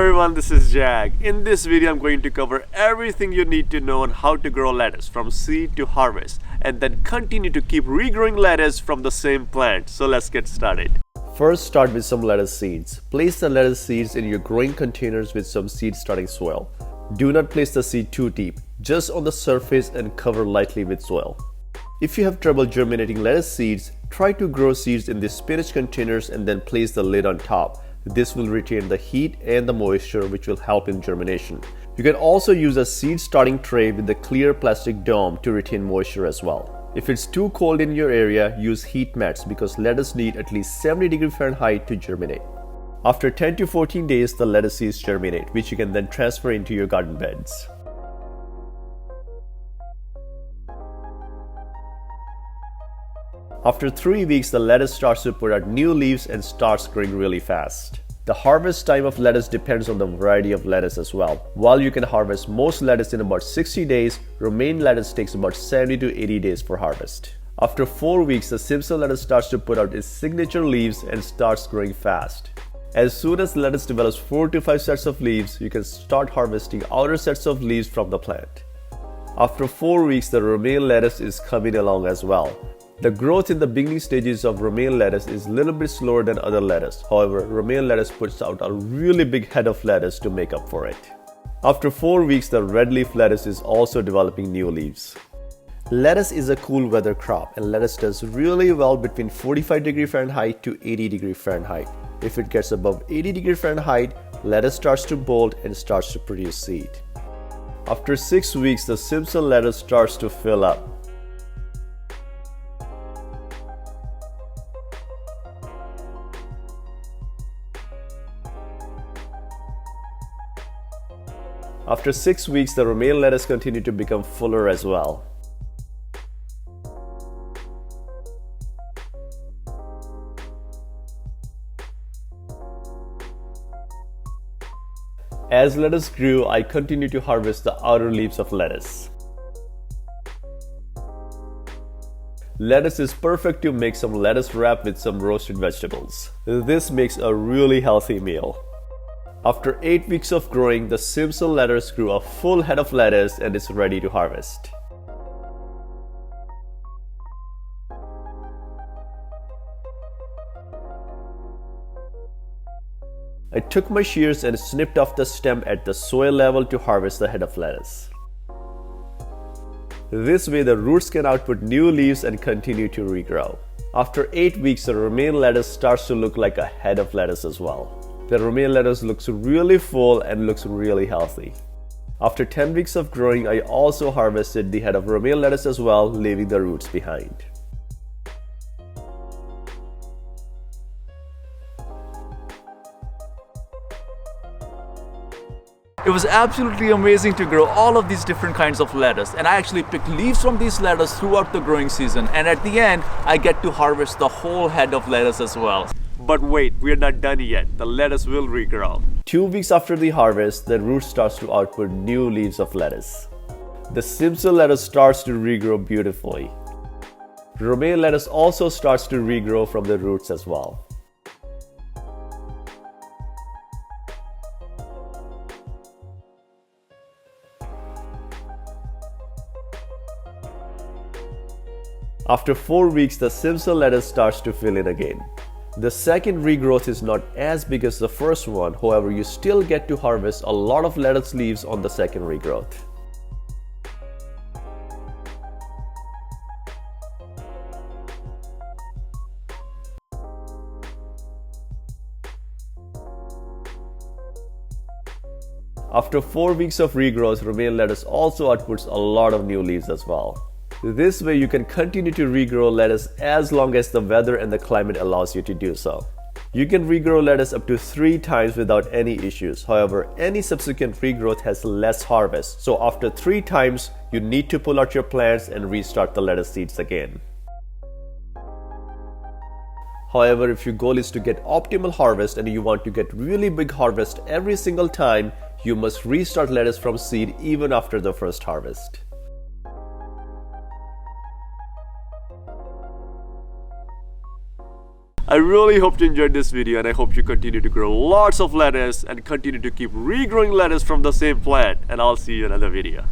everyone, this is Jag. In this video, I'm going to cover everything you need to know on how to grow lettuce from seed to harvest and then continue to keep regrowing lettuce from the same plant. So let's get started. First, start with some lettuce seeds. Place the lettuce seeds in your growing containers with some seed starting soil. Do not place the seed too deep, just on the surface and cover lightly with soil. If you have trouble germinating lettuce seeds, try to grow seeds in the spinach containers and then place the lid on top. This will retain the heat and the moisture, which will help in germination. You can also use a seed starting tray with a clear plastic dome to retain moisture as well. If it's too cold in your area, use heat mats because lettuce need at least 70°F to germinate. After 10 to 14 days, the lettuce seeds germinate, which you can then transfer into your garden beds. After 3 weeks, the lettuce starts to put out new leaves and starts growing really fast. The harvest time of lettuce depends on the variety of lettuce as well. While you can harvest most lettuce in about 60 days, romaine lettuce takes about 70 to 80 days for harvest. After 4 weeks, the Simpson lettuce starts to put out its signature leaves and starts growing fast. As soon as lettuce develops 4 to 5 sets of leaves, you can start harvesting outer sets of leaves from the plant. After 4 weeks, the romaine lettuce is coming along as well. The growth in the beginning stages of romaine lettuce is a little bit slower than other lettuce. However, romaine lettuce puts out a really big head of lettuce to make up for it. After 4 weeks, the red leaf lettuce is also developing new leaves. Lettuce is a cool weather crop and lettuce does really well between 45°F to 80°F. If it gets above 80°F, lettuce starts to bolt and starts to produce seed. After 6 weeks, the Simpson lettuce starts to fill up. After 6 weeks, the romaine lettuce continued to become fuller as well. As lettuce grew, I continued to harvest the outer leaves of lettuce. Lettuce is perfect to make some lettuce wrap with some roasted vegetables. This makes a really healthy meal. After 8 weeks of growing, the Simpson lettuce grew a full head of lettuce and is ready to harvest. I took my shears and snipped off the stem at the soil level to harvest the head of lettuce. This way the roots can output new leaves and continue to regrow. After 8 weeks, the romaine lettuce starts to look like a head of lettuce as well. The romaine lettuce looks really full and looks really healthy. After 10 weeks of growing, I also harvested the head of romaine lettuce as well, leaving the roots behind. It was absolutely amazing to grow all of these different kinds of lettuce, and I actually picked leaves from these lettuce throughout the growing season, and at the end I get to harvest the whole head of lettuce as well. But wait, we're not done yet. The lettuce will regrow. 2 weeks after the harvest, the root starts to output new leaves of lettuce. The Simpson lettuce starts to regrow beautifully. Romaine lettuce also starts to regrow from the roots as well. After 4 weeks, the Simpson lettuce starts to fill in again. The second regrowth is not as big as the first one, however, you still get to harvest a lot of lettuce leaves on the second regrowth. After 4 weeks of regrowth, romaine lettuce also outputs a lot of new leaves as well. This way you can continue to regrow lettuce as long as the weather and the climate allows you to do so. You can regrow lettuce up to 3 times without any issues. However, any subsequent regrowth has less harvest, so after 3 times, you need to pull out your plants and restart the lettuce seeds again. However, if your goal is to get optimal harvest and you want to get really big harvest every single time, you must restart lettuce from seed even after the first harvest. I really hope you enjoyed this video, and I hope you continue to grow lots of lettuce and continue to keep regrowing lettuce from the same plant, and I'll see you in another video.